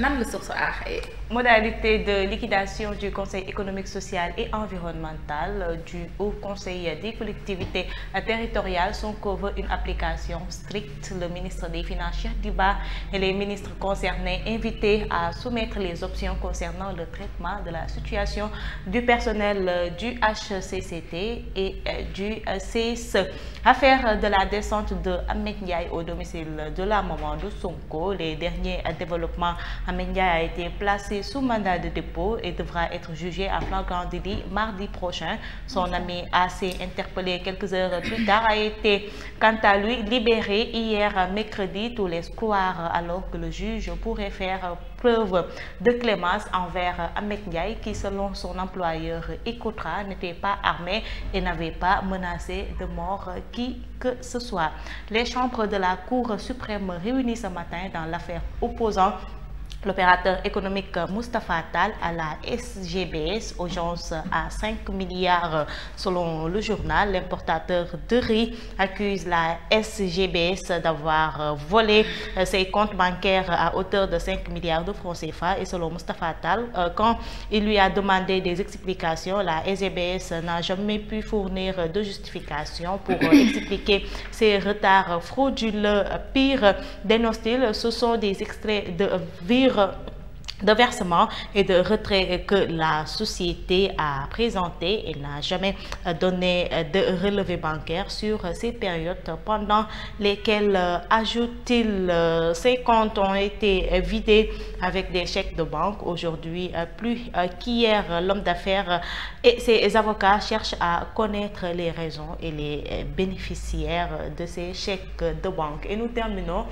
nan la source aaxee. Modalité de liquidation du Conseil économique, social et environnemental du Haut Conseil des collectivités territoriales. Sonko veut une application stricte. Le ministre des Finances, Cheikh Diba, et les ministres concernés invités à soumettre les options concernant le traitement de la situation du personnel du HCCT et du CSE. Affaire de la descente de Ahmed Ndiaye au domicile de la maman de Sonko. Les derniers développements, Ahmed Ndiaye a été placé sous mandat de dépôt et devra être jugé à flagrant délit mardi prochain. Son ami assez interpellé quelques heures plus tard a été quant à lui libéré hier mercredi tous les soirs, alors que le juge pourrait faire preuve de clémence envers Ahmed Ndiaye qui, selon son employeur Ecotra, n'était pas armé et n'avait pas menacé de mort qui que ce soit. Les chambres de la Cour suprême réunies ce matin dans l'affaire opposant l'opérateur économique Moustapha Tal à la SGBS, audience à 5 milliards selon le journal. L'importateur de riz accuse la SGBS d'avoir volé ses comptes bancaires à hauteur de 5 milliards de francs CFA. Et selon Moustapha Tal, quand il lui a demandé des explications, la SGBS n'a jamais pu fournir de justification pour expliquer ces retards frauduleux. Pire, dénonce-t-il, ce sont des extraits de versement et de retrait que la société a présenté et n'a jamais donné de relevé bancaire sur ces périodes pendant lesquelles, ajoute-t-il, ces comptes ont été vidés avec des chèques de banque. Aujourd'hui, plus qu'hier, l'homme d'affaires et ses avocats cherchent à connaître les raisons et les bénéficiaires de ces chèques de banque. Et nous terminons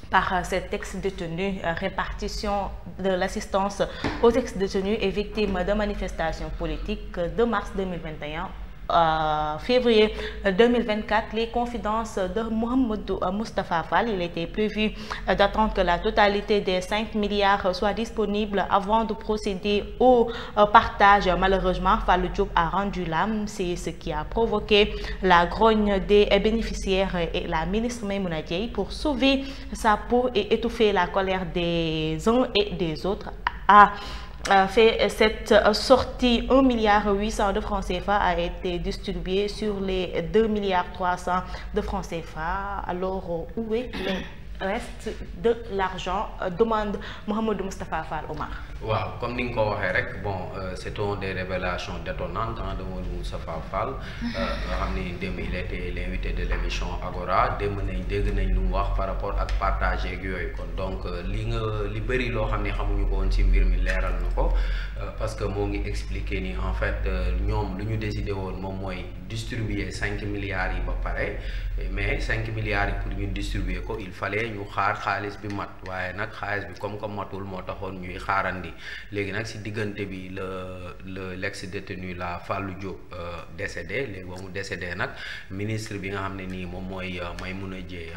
par cet ex-détenu, répartition de l'assistance aux ex-détenus et victimes de manifestations politiques de mars 2021 février 2024, les confidences de Mohamedou Moustapha Fall. Il était prévu d'attendre que la totalité des 5 milliards soit disponible avant de procéder au partage. Malheureusement, Fall Diop a rendu l'âme. C'est ce qui a provoqué la grogne des bénéficiaires et la ministre Maïmouna Dièye pour sauver sa peau et étouffer la colère des uns et des autres. Fait cette sortie, 1,8 milliard de francs CFA a été distribué sur les 2,3 milliards de francs CFA. Alors, où est le reste de l'argent, demande Mohamedou Moustapha Fall Omar. Waaw, comme ni nga ko waxee rek, bon, c'est une des révélations détonnantes de Mohamedou Moustapha Fall. Nga xam ni démb il était l'invité de l'émission Agora. Démb dégg nañ lu mu wax par rapport ak partage ak yooyu kon donc li bëri loo xam ne xamuñu ko woon ci mbir mi leeral na ko parce que moo ngi expliquer ni en fait ñoom lu ñu décidé woon moom mooy distribuer 5 milliards yi ba pare, mais 5 milliards yi pour ñu distribuer ko il fallait ñu xaar xaalis bi mat, waaye nag xaalis bi comme matul moo taxoon ñuy xaarandi. Léegi nag si diggante bi l'ex détenu la Fallou Diop décédé. Léegi ba mu décédé nag ministre bi nga xam ne nii moom mooy Maïmouna Dièye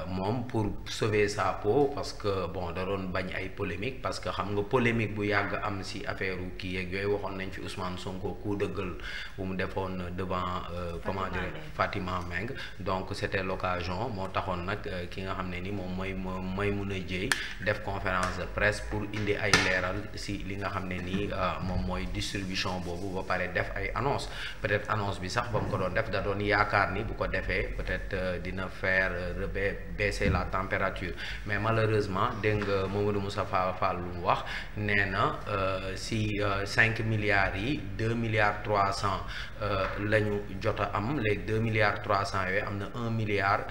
moom pour sauver sa peau, parce que bon da doon bañ ay polémique, parce que xam nga polémique bu yàgg am si affaire kii yeeg yooyu waxoon nañ fi Ousmane Sonko coup de gueule bu mu defoon devant comment dire Fatima Meng. Donc c'était l'occasion moo taxoon nag ki nga xam ne ni moom mooy Maïmouna Dièye def conférence de presse pour indi ay leeral si li nga xam ne nii moom mooy distribution boobu ba pare def ay annonce. Peut-être annonce bi sax ba mu ko doon def da doon yaakaar ni bu ko defee peut-être dina faire baisser la température, mais malheureusement dégg nga Mohamedou Moustapha Fall lu mu wax nee na si 5 milliards yi 2,3 milliards la ñu jot a am. léegi 2,3 milliards yooyu am na 1,8 milliard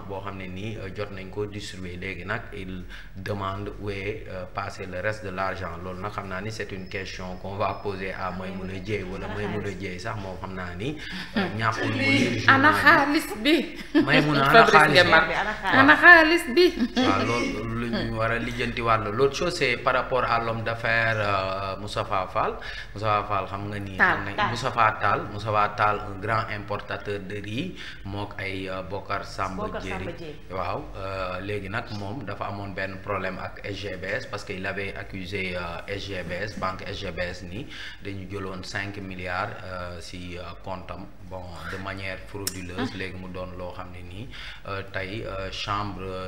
boo xam ne nii jot nañ ko distribuer. Léegi nag il demande où est passé le reste de l'argent. Loolu nag xam naa ni c'est une question qu'on va poser à Maïmouna Dièye wala Maïmouna Dièye sax moom xam naa ni ñàkkul mu lire ana xaalis bi Maïmouna ana xaalis bi. waaw loolu lu ñu war a lijjantiwaat la. L'autre chose c'est par rapport à l'homme d'affaires Moustapha Fall. Moustapha Fall xam nga ni Moustapha Tall un grand importateur de riz mook ay Bokar Samba Diéry. waaw léegi nag moom dafa amoon benn problème ak SGBS parce que il avait accusé SGBS banque SGBS ni dañu jëloon 5 milliards si comptam bon de manière frauduleuse. Léegi mu doon loo xam ne nii tey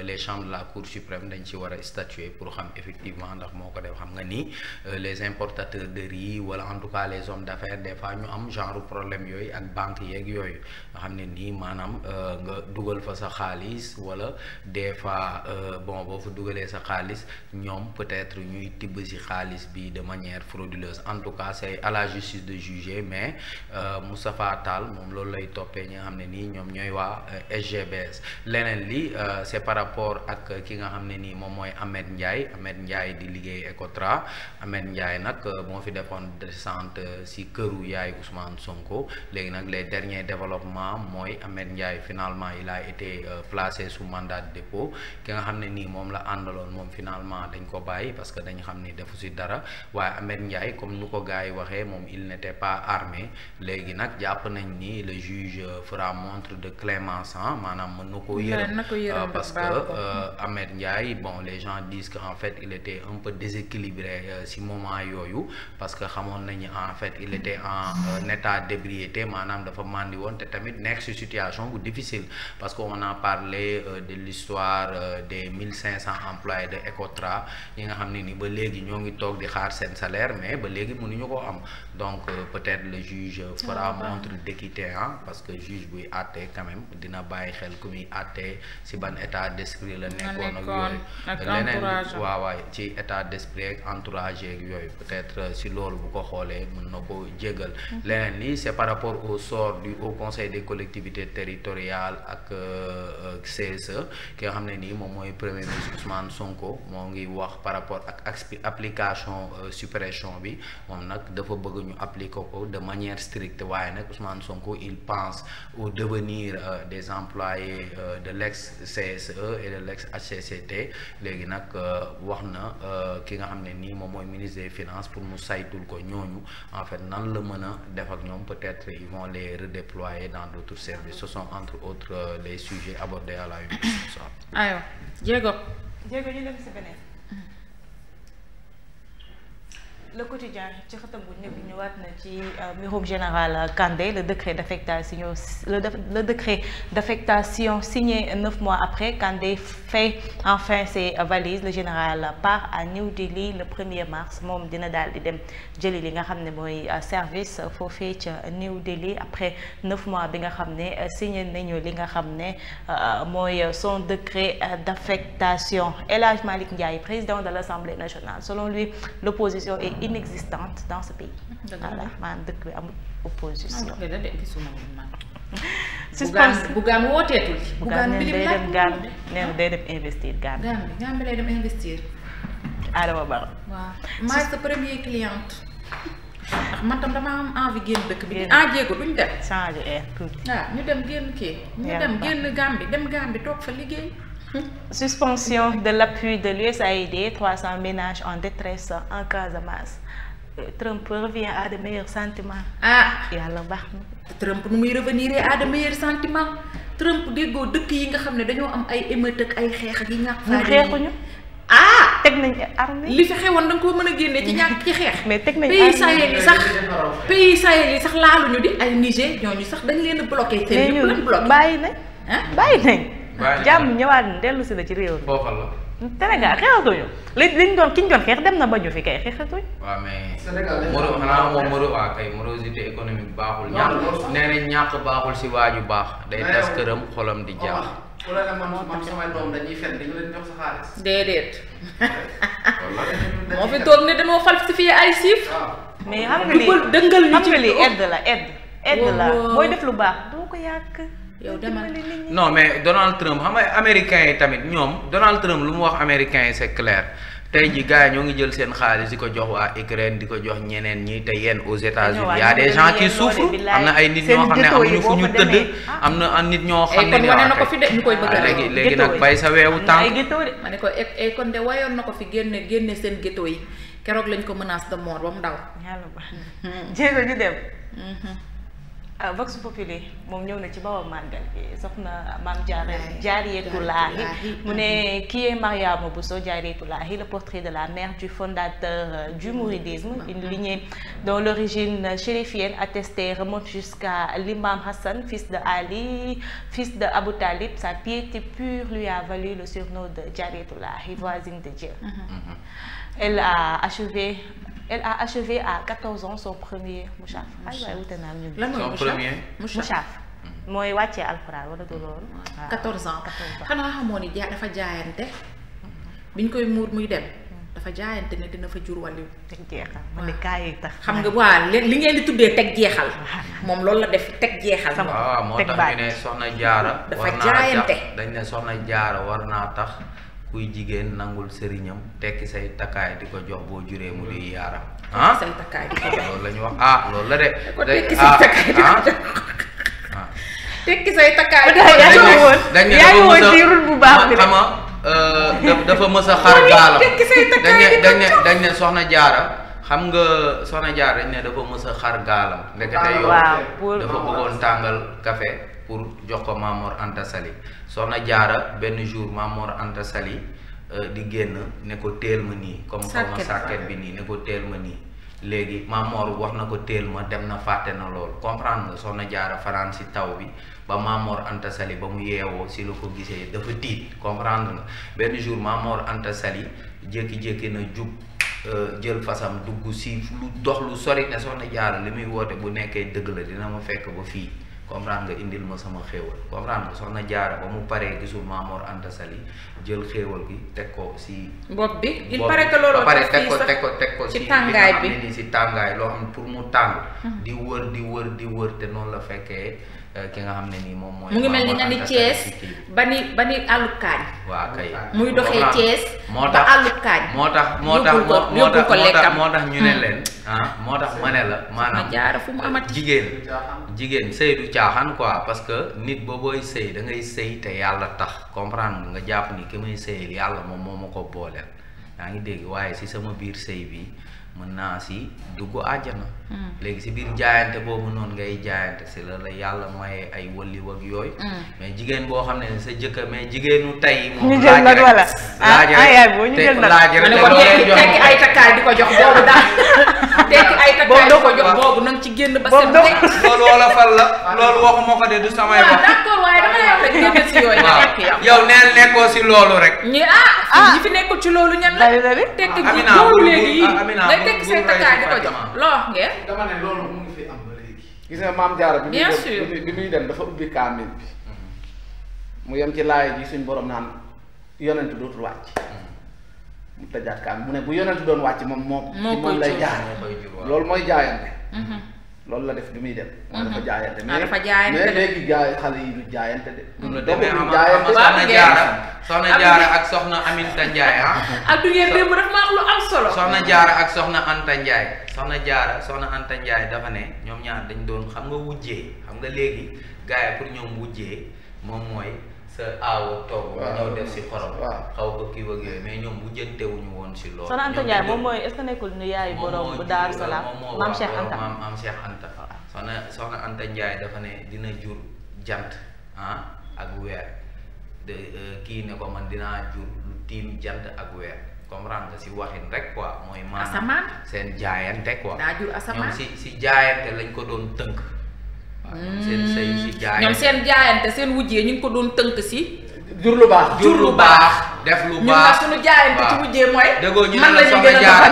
les chambres de la Cour suprême dañ ci war a statuer pour xam effectivement ndax moo ko def. xam nga ni les importateurs de riz wala en tout cas les hommes d'affaires des fois ñu am genre problème yooyu ak banque yeeg yooyu nga xam ne nii maanaam nga dugal fa sa xaalis wala des fois bon boo fa dugalee sa xaalis ñoom peut-être ñuy tibb ci xaalis bi de manière frauduleuse en tout cas c'est à la justice de juger mais Moustapha Tall moom loolu lay toppee ñi nga xam ne nii ñoom ñooy waa SGBS leneen li c'est par rapport ak ki nga xam ne nii moom mooy Ahmed Ndiaye di liggéey Ecotra. Ahmed Ndiaye nag moo fi defoon descente ci këru yaay Ousmane Sonko léegi nag les derniers développements mooy Ahmed Ndiaye finalement il a été placé sous mandat de dépôt ki nga xam ne nii moom la àndaloon moom finalement dañ ko bàyyi parce que dañ xam ni defu ci dara waaye Ahmed Ndiaye comme nu ko gars yi waxee moom il n'était pas armé léegi nag jàpp nañ ni le juge fera montre de clémence maanaam mën na ko yërëm parce que Ahmed Ndiaye bon les gens disent que en fait il était un peu déséquilibré ci moment yooyu parce que xamoon nañu en fait il était en état d'ébriété maanaam dafa màndi woon te tamit nekk ci situation bu difficile parce que on a parlé de l'histoire des 1500 employés de Ecotra yi nga xam ne ni ba léegi ñoo ngi toog di xaar seen salaire mais ba léegi mënuñu ko am donc peut-être le juge fera montre d'équité parce que juge buy àtte quand même dina bàyyi xel ku muy àtte ci ban état d'esprit la nekkoon ak yooyu leneen waaw ci état d'esprit ak entourage yeeg yooyu peut-être si loolu bu ko xoolee mën na ko jégal leneen li c'est par rapport au sort du Haut Conseil des collectivités territoriales ak CSE ki nga xam ne nii moom mooy premier ministre Ousmane Sonko moo ngi wax par rapport ak application suppression bi moom nag dafa bëgg ñu appliquer ko de manière stricte waaye nag Ousmane Sonko il pense au devenir des employés de l'ex-CSE et de l'ex-HCCT léegi nag wax na ki nga xam ne nii moom mooy ministre des finances pour mu saytul ko ñooñu en fait nan la mën a def ak ñoom peut-être ils vont les redéployer dans d'autres services ce sont entre autres les sujets abordés à la une. aywa Diego ñu dem ci beneen. Le quotidien ci xëtam bu njëkk ñëwaat na ci mbirum général Kandé le décret d'affectation signé 9 mois après Kandé fait enfin ses valises le général part à New Delhi le 1er mars moom dina daal di dem jëli li nga xam ne mooy service foofee ca New Delhi après 9 mois bi nga xam ne signé nañu li nga xam ne mooy son décret d'affectation. El Hadj Malick Ndiaye président de l'Assemblée nationale selon lui l'opposition est inexistante dans ce pays. voilà maanaam dëkk bi amul opposition. suspense Bougane wooteetul. Bougane day dem Gambie nee na day dem investir Gambie. Gambie lay dem investir. Adama Barrow. waaw maay sa première cliente. ndax man tam dama am envie génn dëkk bi. jéego duñ dem. changer air tuuti. waaw ñu dem génn kii. ñu dem génn Gambie dem Gambie toog fa liggéey. Suspension de l'appui de l'USAID 300 ménages en détresse en Casamance. Trump revient à de meilleurs sentiments. yàlla baax na. Trump nu muy revenir à de meilleurs sentiments. Trump déggoo dëkk yi nga xam ne dañoo am ay émeute ak ay xeex ak yi ñàkk faa. ñu xeexuñu. teg nañ armée. li fi xewoon da nga koo mën a génne ci ñàkk ci xeex. mais teg nañ pays Sahel yi sax laaluñu di ay Niger ñooñu sax dañ leen a bloqué. seen yëpp lañ bloqué bàyyi nañ. jàmm ñëwaat na dellu si la ci réew mi. Sénégal xeexatuñu liñ doon ki ñu doon xeex dem na ba ñu fi kay xeexatuñ. waaw mais Sénégal xanaa moom waa kay morosité économique baaxul. nee nañ ñàkk baaxul si waaju baax. day tas këram xolam di jaax. ku la ne man samay doom dañuy fen dañu leen jox sa xaalis. déedéet. moo fi toog ne dañoo falsifier ay chiffres. mais xam nga lii dëngal ñu ci lii aide la booy def lu baax doo ko yàq. yow demal non mais Donald Trump xam nga américains yi tamit ñoom Donald Trump lu mu wax américains yi c'est clair tey ji gars yi ñoo ngi jël seen xaalis di ko jox waa Ukraine di ko jox ñeneen ñi te yéen aux États-Unis y a des gens qui souffrent am na ay nit ñoo xam ne amuñu fu ñu tëdd am na nit ñoo xam ne wane na ko fi de ñu koy bëgg léegi nag bay sa weewu tànk ma ne ko kon de wayoon na ko fi génne seen ghetto yi keroog lañ ko menace de mort ba mu daw. yàlla baax jéego ñu dem. Vox Populi moom ñëw na ci bawam màggal bi soxna Mame Diarriétoulahi mu ne qui est Mariama Bousso Diarriétoulahi, le portrait de la mère du fondateur du mouridisme, une lignée dont l'origine chérifienne attestée remonte jusqu'à l'imam Hassan, fils de Ali, fils de Abou Talib. Sa piété pure lui a valu le surnom de Diarriétoulahi, voisine de Dieu. Elle a achevé à 14 ans son premier mushaf. Son premier mushaf mooy wàccee alxuraan wala du loolu. 14 ans xanaa xamoo ni dafa jaayante biñ koy muur muy dem dafa jaayante ne dina fa jur wàllu teg jeexal mu ne kaay tax xam nga waa li ngeen di tuddee teg jeexal moom loolu la def teg jeexal. waaw moo tax ñu ne soxna jaara dafa jaayante dañ ne soxna jaara war naa tax kuy jigéen nangul sëriñam tekki say takkaay di ko jox boo juree mu di yaaram. say takkaay di ko jox loolu la ñu wax loolu la de. tekki say takkaay di ko jox tekki say takkaay dañ ne dafa mës a xar gaalam dañ ne soxna jaara xam nga soxna jaara dañ ne dafa mës a xar gaalam ndekete yow dafa bëggoon tàngal café pour jox ko Mamor Anta Sali. soxna jaara benn jour Mamor Anta Sali di génn ne ko teel ma nii comme xawma sàkket bi nii ne ko teel ma nii léegi Mamor wax na ko teel ma dem na fàtte na loolu comprendre nga soxna jaara fanaan si taw bi ba Mamor Anta Sali ba mu yeewoo si la ko gisee dafa tiit comprendre nga benn jour Mamor Anta Sali jékki-jékki na jub jël fasam dugg si lu dox lu sori ne soxna jaara li muy woote bu nekkee dëgg la dina ma fekk ba fii comprendre nga indil ma sama xéewal comprendre nga soxna jaara ba mu paree gisul Mamor Anta Sali jël xéewal gi teg ko si bopp bi il paraît que loolu teg ko si tàngaay bi ni si tàngaay loo xam ne pour mu tàng di wër te noonu la fekkee ki nga xam ne nii moom mooy mu ngi mel ni nga ni Thiès ba ni àllu kaañ waa kay muy doxee Thiès ba àllu kaañ moo tax ñu ne leen moo tax ma ne la maanaam jaara fu mu amati jigéen sëy du caaxaan quoi parce que nit boobooy sëy da ngay sëy te yàlla tax comprendre nga jàpp ni ki may sëyal yàlla moom moo ma ko booleel yaa ngi dégg waaye si sama biir sëy bi mën naa si dugg àjjana léegi si biir jaayante boobu noonu ngay jaayante si la yàlla maye ay wëlli wag yooyu mais jigéen boo xam ne sa jëkkër mais jigéenu tey moom ñu jël nag wala laaj rek tekki ay takkaay di ko jox boobu daal tekki ay takkaay di ko jox boobu nang ci génn ba set loolu wala fal la loolu waxuma ko de du samay wax d'accord waaye dama lay wax rek génn si yooyu nga nekk yow neel nekkoo si loolu rek ñi ñi fi nekkul ci loolu ñan la tekki loolu léegi ngay tekki say takkaay di ko jox loo wax ngeen dama ne loolu mu ngi fi am ba léegi. gis nga maam Jaara bi muy dem dafa ubbi kaamil bi mu yem ci laay ji suñ borom naan yonent dootul wàcc mu tëjaat kaamil mu ne bu yonent doon wàcc moom lay jaar loolu mooy jaayante loolu la def bi muy dem dafa jaayante mais léegi xale yi du jaayante de soxna jaara ak soxna Aminta Ndiaye ak du ngeen démb daf ma wax lu am solo soxna jaara ak soxna Anta Ndiaye soxna Anta Ndiaye dafa ne ñoom ñaar dañ doon xam nga wujjee xam nga léegi gars yi pour ñoom wujjee moom mooy sa aawa togg nga ñëw def si xorom xaw ko kii wag yooyu mais ñoom wujjantewuñu woon si loolu soxna Anta Ndiaye moom mooy est-ce que nekkul ni yaayu borom bu Daaru Salaam maam Cheikh Anta maam Cheikh Anta soxna Anta Ndiaye dafa ne dina jur jant ak weer kii ne ko man dinaa jur lu tiim jant ak weer comprendre nga si waxin rek quoi mooy maanaam seen jaayante quoi daa jur asamaan ñoom si jaayante lañ ko doon tënk ñoom seen sëy si jaayante ñoom seen jaayante seen wujjee ñu ngi ko doon tënk si jur lu baax def lu baax ñun nag suñu jaayante ci wujjee mooy déggoo ñu ne la soxna jaara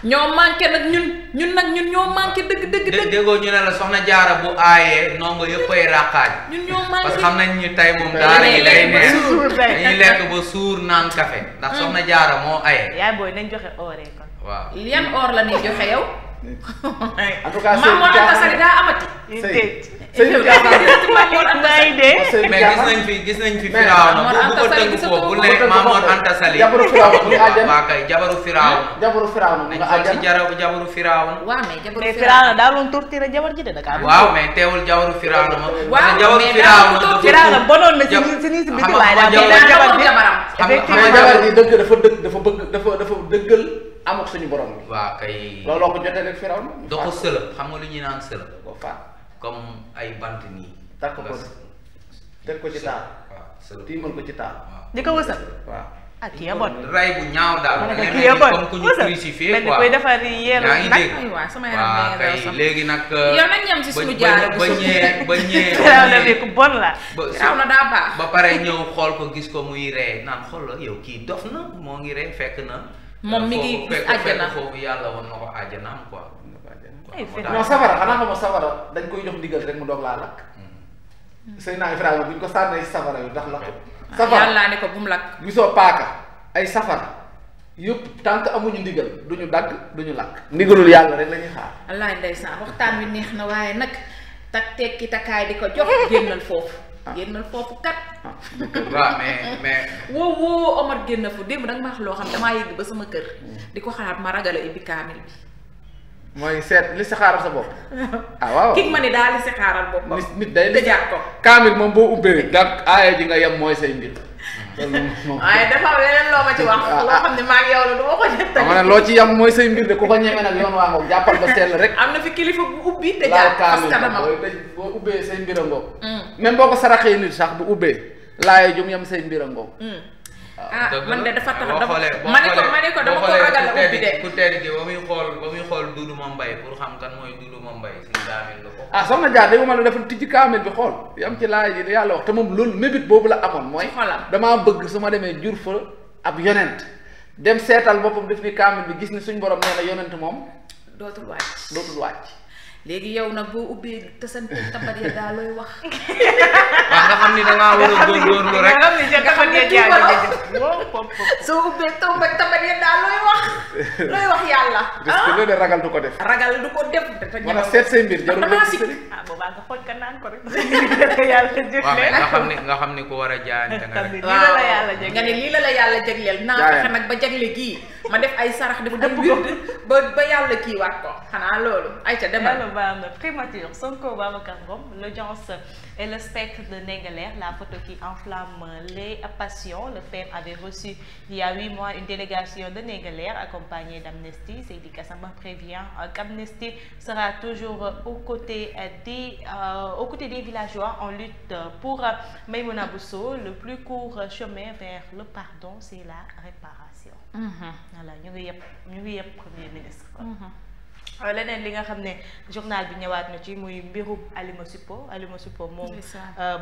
ñoo manqué nag ñun ñoo manqué dëgg déggoo ñu ne la soxna jaara bu aayee nongo yëppay ràqaaj ñun ñoo manqué parce que xam nañ ñu tey moom daara yi day neex dañuy lekk ba suur naan café ndax soxna jaara moo aye yaay booy nañ joxe ooree kon waaw yan or la ñuy joxe yow en tout cas Mamor Anta Sali daa amati mais gis nañ fi Firawna bu ko tënk foofu bu ne Mamor Anta Sali jabaru Firawna mu ngi àjjana waa kay jabaru Firawna mu nga àjjana si jabaru Firawna waaw mais jabaru Firawna daa doon torturer jabar ji de Dakar waaw mais teewul jabaru Firawna ma waaw jabaru Firawna bonoon na si si biti waaye daa jabaram xam nga jabar ji dafa dëggal amuk suñu borom bi. waa kay. looloo ko jotee rek Firawna. doo ko sëlëm xam nga lu ñuy naan sëlëm. ko faat comme ay bant nii. takk ko teg ko ci taal. waaw sëlëm tiimal ko ci taal. di ko wësal. waaw. ah kii ya bon. ray bu ñaaw daal. kii ya bon comme ku ñu crucifié quoi. koy defar yeelu yaa ngi dégg. aywa sama yaram waaw kay léegi nag. yow nañ ñam si suñu jaar ba ñee Firawna bi ku bon la. Firawna daa baax. ba pare ñëw xool ko gis ko muy ree naan xool la yow kii dof na moo ngi ree fekk na. moom mi ngi gis àjjana foofu yàlla woon na ko àjjanaam quoi. non safara xanaa xamoo safara dañ koy jox ndigal rek mu doog laa lakk. Seydina Ibrahima bu ñu ko sànnee si safara yu ndax lakk. safara yàlla ne ko bu mu lakk. gisoo paaka ay safara yëpp tant que amuñu ndigal duñu dagg duñu lakk. ndigalul yàlla rek la ñuy xaar. wallaahi ndeysaan waxtaan wi neex na waaye nag tak tekki takkaay di ko jox génnal foofu. génnal foofu kat. waaw mais. woo Omar génn fu démb danga ma wax loo xam damaa yëgg ba sama kër. di ko xalaat ma ragal a ibbi kaamil bi. mooy seet li si xaaral sa bopp. ah waaw kii ma ne daal li si xaaral boppam. nit day tëjaat ko. kaamil moom boo ubbee dak aaya ji nga yem mooy say mbir. waaye dafa am leneen loo ma ci wax. loo xam ne maa ngi yow la du ma ko jot. xam nga ne loo ci yem mooy say mbir de ku ko ñeme nag yoon waa ngoog jàppal ba sell rek. am na fi kilifa bu ubbi tëjaat parce que dama boo ubbee say mbir a ngoog. même boo ko saraxee nit sax bu ubbee laaya jum yem say mbir a ngoog. ah man de dafa tax dafa ma ne ko dama ko ragal a ubbi de. ku tedd gi ba muy xool Doudou Mbaye pour xam kan mooy Doudou Mbaye si kaamil la ko. ah soxna Dia de ma ne dafa tijji kaamil bi xool yam ci laay ji yàlla wax te moom loolu mébét boobu la amoon mooy. damaa bëgg su ma demee jur fa ab yonent dem seetal boppam def ni kaamil bi gis ni suñ borom nee na yonent moom. dootul wàcc. léegi yow nag boo ubbee tasante tabat ya daa looy wax. waaw nga xam ni da ngaa war a góorgóorlu rek. nga xam ne soo ubbee tabat ya daa looy wax. looy wax yàlla. parce que loolu ragal du ko def. ragal du ko def. wala seet say mbir jarul dem ci sëriñ. boobaa nga xooj ka naan ko rek. yàlla nga xam ni ku war a jaayante nga rek. nga ne lii la yàlla jagleel. naa fexe nag ba jagle gii ma def ay sarax def ay wird ba yàlla kii waat ko xanaa loolu ay ca demal. Primature, Sonko Babacar Ngom, l'audience et le spectre de Ndingler, la photo qui enflamme les passions. Le FEM avait reçu il y a 8 mois une délégation de Ndingler accompagnée d'Amnesty. Seydi Gassama prévient qu'Amnesty sera toujours aux côtés des villageois en lutte pour Maïmouna Bousso. Le plus court chemin vers le pardon, c'est la réparation. Voilà, ñu ngi yëpp Premier ministre. leneen li nga xam ne journal bi ñëwaat na ci muy mbirum Alima Suppo moom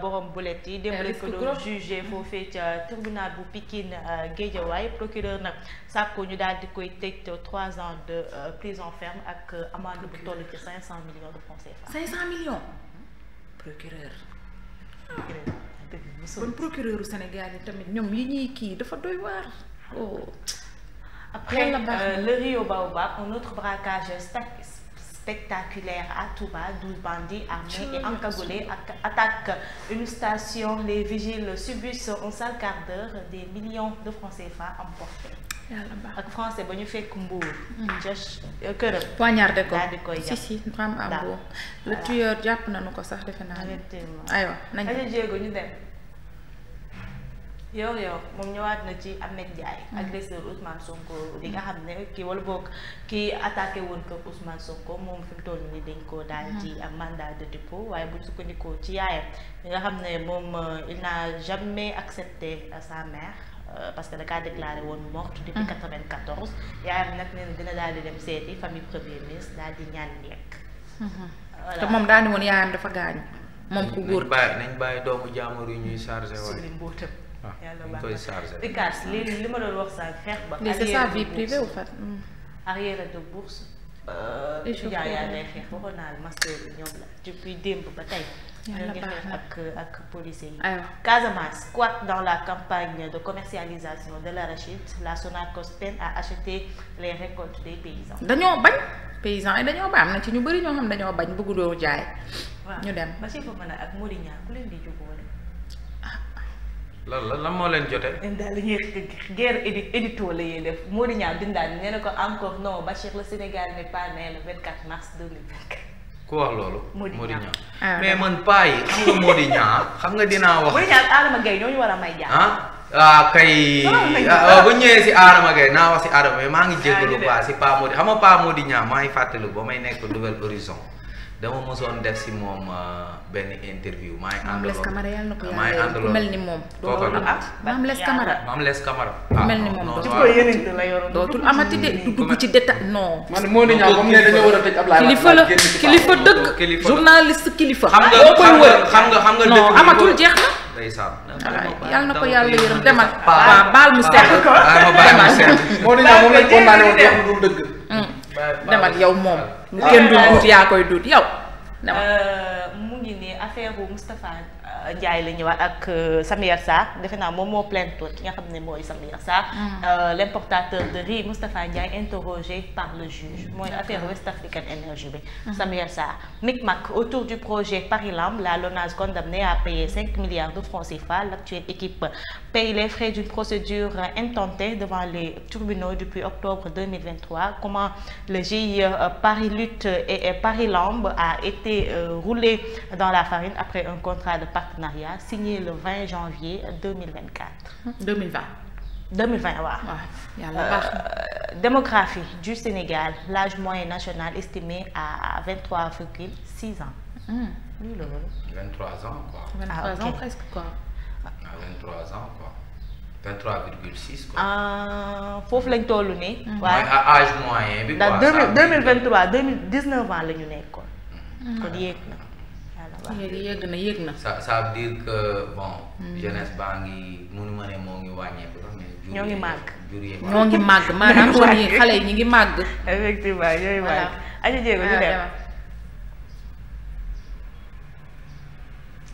borom bulet yi démb lañ ko doon jugé foofee ca tribunal bu Pikine Guédiawaye procureur nag sàkku ñu daal di koy tëj 3 ans de prison ferme ak amende bu toll ci 500 millions de francs CFA. 500 millions. procureur. bon procureur u Sénégal yi tamit ñoom li ñuy kii dafa doy waar. Après le Rio Baobab, un autre braquage spectaculaire à Touba, 12 bandits armés et encagoulés attaquent une station. Les vigiles subissent un sale quart d'heure, des millions de francs CFA emportés. ak français ba ñu fekk Mbour. këram. poignardé ko daal di koy jàpp si drame à Mbour. le tueur jàpp nañu ko sax defe naa ne. aywa nañ ko jéego ñu dem. yow moom ñëwaat na ci Ahmed Ndiaye agresseur Ousmane Sonko li nga xam ne kii wala boog kii attaqué woon ko Ousmane Sonko moom fi mu toll nii dañ ko daal ci mandat de dépôt waaye bu ñu sukkandikoo ci yaayam li nga xam ne moom il n'a jamais accepté sa mère parce que da kaa déclaré woon morte depuis 94 yaayam nag nee na dina daal di dem seeti famille premier ministre daal di ñaan lekk. te moom daal di woon yaayam dafa gaañu moom ku góor nañ bàyyi doomu jaamur yi ñuy chargé waaye. yàlla ñu koy chargé. Picard li ma doon wax sa xeex ba. c'est sa vie privée ou fait. arrière de bourse. étudiant yaa ngay xeex waxoon naa la master bi ñoom la depuis démb ba tey. ñoo ngi xeex ak policiers yi. Casamance squatte dans la campagne de commercialisation de l'arachide. La Sonacos peine à acheter les récoltes des paysans. dañoo bañ paysans yi dañoo bañ am na ci ñu bëri ñoo xam dañoo bañ bëggu doo jaay. ñu dem ba ci fa mën a ak Modiña ku leen di jubóole. lan moo leen jotee. daal li ñuy guerre édito la ñuy def Mody Niang bindaan nee na ko encore non Bachir le Sénégal n'est pas né le 24 mars 2024. ku wax loolu. Mody Niang mais man paa yi xam nga Mody Niang xam nga dinaa wax. Mody Niang Adama Gaye ñoo ñu war a may jàmm. kay bu ñëwee si Adama Gaye naa wax si Adama mais maa ngi jéggalu quoi si Pa Mody xam nga Pa Mody Niang maa ngi fàttali ba may nekk Nouvel Horizon dama mosoon def si moom benn interview maa ngi àndaloon ku mel ni moom Mame Less Camara ku mel ni moom dootul amati de du dugg ci détail non man Mody Niang comme ne dañoo war a tëj Ablaye kilifa la kilifa dëgg journaliste kilifa xam nga non amatul jeex na yàlla na ko yàlla yërëm demal baal mu seet Mody Niang moom lañ condamné woon wax lu dul dëgg demal yow moom lu kenn du duut yaa koy duut yow mu ngi nii affaire bu Moustapha Ndiaye la ñëwaat ak Samuel Sarr defe naa moom moo plainte ki nga xam ne mooy Samuel Sarr l'importateur de riz Moustapha Ndiaye interrogé par le juge mooy affaire West African Energy bi Samuel Sarr micmac autour du projet Paris-Lamb la LONASE condamnée à payer 5 milliards de francs CFA l'actuelle équipe paye les frais d'une procédure intentée devant les tribunaux depuis octobre 2023 comment le GIE Paris-Lutte et Paris-Lamb a été roulé dans la farine après un contrat de partenariat signé le 20 janvier 2024. 2020 waaw. yàlla baax démographie du Sénégal l'âge moyen national estimé à 23,6 ans. Oui, 23 ans quoi. 23 ans presque quoi. 23 ans quoi. 23,6 quoi. foofu lañ toll nii. waaye âge moyen bi quoi. ndax 2023 2019 ans la ñu nekkoon. kon yéeg na. yéeg na. ça veut dire que bon. jeunesse baa ngi mënu ma ne moo ngi wàññeeku sax mais. ñoo ngi màgg ñoo ngi màgg maanaam kon yi xale yi ñu ngi màgg. effectivement ñooy màgg. aja jéego ñu dem.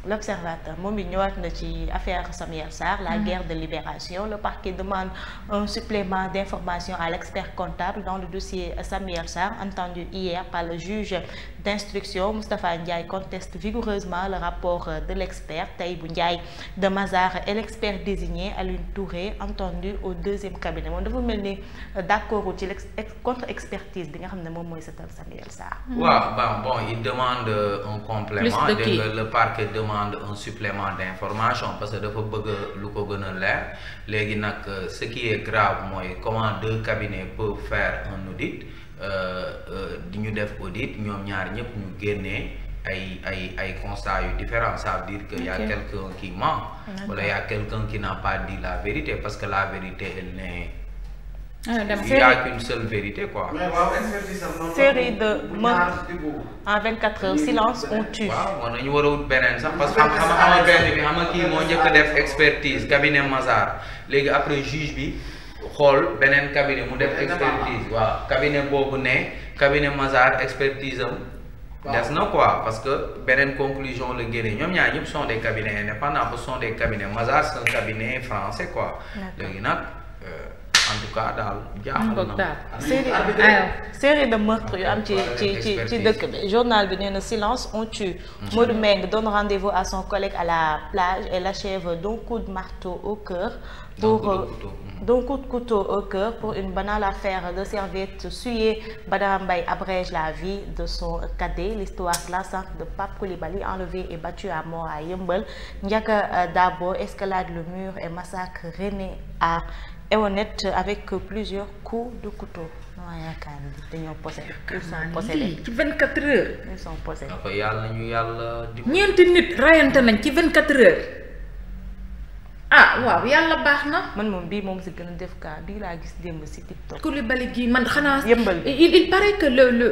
L'Observateur moom it ñëwaat na ci affaire Samuel Sarr la guerre de libération le parquet demande un supplément d'information à l'expert comptable dans le dossier Samuel Sarr entendu hier par le juge d'instruction Moustapha Ndiaye conteste vigoureusement le rapport de l'expert Taïbou Ndiaye de Mazars et l'expert désigné Alioune Touré entendu au deuxième cabinet moom dafa mel ni d'accord ci contre-expertise bi nga xam ne moom mooy setal Samuel Sarr. waaw bon il demande un complément le parquet demande un supplément d'information parce que dafa bëgg lu ko gën a leer léegi nag ce qui est grave mooy comment deux cabinets peuvent faire un audit di ñu def audit ñoom ñaar ñëpp ñu génnee ay constats yu différents ça veut dire que y a quelqu'un qui ment wala y a quelqu'un qui n'a pas dit la vérité parce que la vérité elle n'est il n'y a qu'une seule vérité quoi. série de meurtres en 24 heures silence on tue. waaw man nañu war a wut beneen sax parce que xam benn bi xam kii moo njëkk a def expertise cabinet Mazars léegi après juge bi xool beneen cabinet mu def expertise waaw cabinet boobu ne cabinet Mazars expertise am des na quoi parce que beneen conclusion la génne ñoom ñaar ñëpp sont des cabinets indépendants ce sont des cabinets Mazars c'est un cabinet français quoi léegi nag en tout cas daal jaaxal na série de meurtres yu am ci dëkk bi journal bi nee na silence on tue Modou Meng donne rendez-vous à son collègue à la plage et l'achève d'un coup de marteau au cœur d'un coup de couteau au cœur pour une banale affaire de serviette souillée. Badara Mbaye abrège la vie de son cadet. L'histoire glaçante de Pape Coulibaly enlevé et battu à mort à Yeumbeul. Ndiaga Dabo escalade le mur et massacre René à Ewonet avec plusieurs coups de couteau. non yaakaar ni dañoo possédé. ci 24 heures. ils sont possédés. yàlla ñu yàlla. ñeenti nit rayante nañ ci 24 heures. ah waaw yàlla baax na. man moom bii moom si gën a def kaa bii laa gis démb si TikTok. Coulibaly gi man xanaa. Yeumbeul il paraît que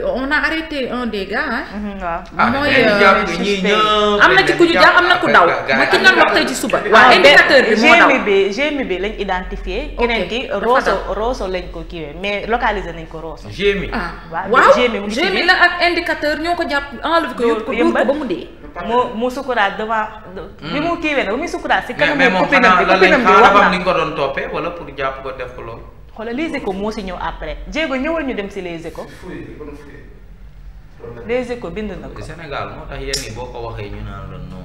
on a arrêté un des gars waaw. mooy am na ci ku ñu jàpp am na ku daw. ma ki nga wax tey ci suba. waaw indicateur bi moo daw GMI bi lañ identifié. keneen ki Rosso lañ ko kiiwee mais localisé nañ ko Rosso. GMI waaw GMI la ak indicateur ñoo ko jàpp enlevé ko yóbbu ko dóor ko ba mu dee. mu sukuraat devant. bi mu kiiwee nag bi muy sukuraat si kanam. mais moom xanaa la lañ xaaral ni nga ko doon toppee wala pour jàpp ko def ko loolu. xoolal Les Échos moo si ñëw après jéego ñëwal ñu dem si Les Échos. Les Échos bind na ko. Sénégal moo tax yéen ñi boo ko waxee ñu naan la non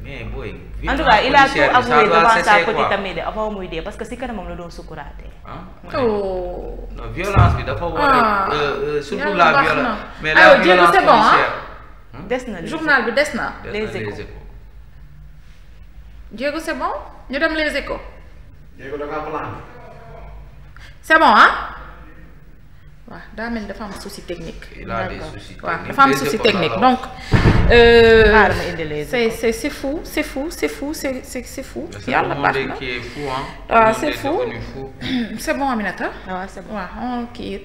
mais booy. en tout cas il a tout avoué devant sa petite amie de avant muy dee parce que si kanamam la doon sukuraatee. non violence bi dafa war a surtout la violence. mais la violence policière. des na journal bi des na. Les Échos. Diego c'est bon ñu dem Les Échos. c'est bon ah. waaw daa mel ni dafa am souci technique. il a des soucis techniques. waaw dafa am souci technique donc. c'est fou c'est fou c'est fou c'est fou. yàlla baax na waaw c'est fou. c'est bon Aminata. waaw c'est bon waaw kii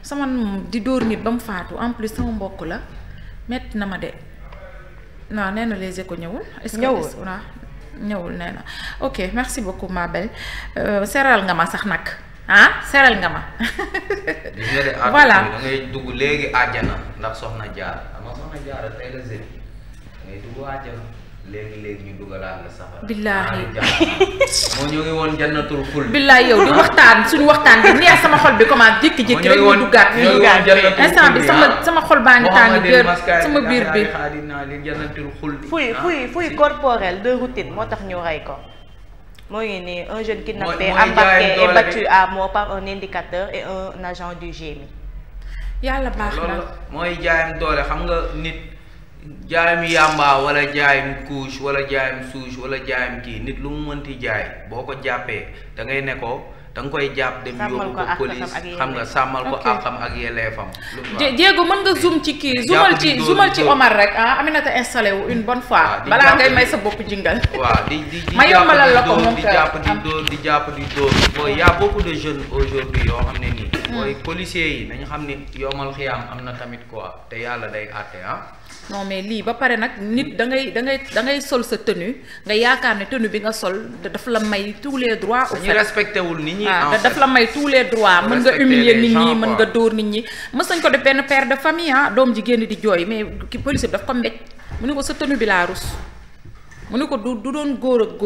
sama di dóor nit ba mu faatu en plus sama mbokk la metti na ma de non nee na les échos ñëwul. est-ce que waaw ñëwul nee na ok merci beaucoup ma belle seral nga ma sax nag. seral nga ma. voilà da ngay dugg léegi àjjana ndax soxna jaar ama soxna jaar tey la zéro ngay dugg àjjana léegi ñu dugalaat la safara. billaahi moo ñu ngi woon jannatul xul. billaahi yow di waxtaan suñu waxtaan bi neex sama xol bi comment jékki-jékki rek ñu duggaat instant bi sama xol baa ngi tàng jër sama biir bi. fuy corporel de routine moo tax ñu rey ko. moo ngi nii un jeune kidnappé embarqué et battu à mort par un indicateur et un agent du GMI. yàlla baax na mooy jaayam doole xam nga nit jaayam yàmba wala jaayam couche wala jaayam souche wala jaayam kii nit lu mu mënti jaay boo ko jàppee da ngay ne ko da nga koy jàpp dem yóbbu ko police xam nga sàmmal ko àqam ak yelleefam. Diego mën nga zoom ci kii zoomal ci Omar rek Aminata installé wu une bonne fois. balaa ngay may sa bopp jingal. waaw ma yombalal la ko moom di jàpp di dóor y a beaucoup de jeunes aujourd'hui yoo xam ne nii. mooy policiers yi nañu xam ni yomal xiyaam am na tamit quoi te yàlla day àtte non mais lii ba pare nag nit da ngay sol sa tenue nga yaakaar ne tenue bi nga sol daf la may tous les droits. au fait ñu respecté wul nit ñi. daf la may tous les droits. mën nga humilier nit ñi mën nga dóor nit ñi. mës nañ ko def benn père de famille doom ji génn di jooy mais ki police bi daf ko mbéj mu ne ko sa tenue bi laa rus mu ne ko du doon góor ak góor.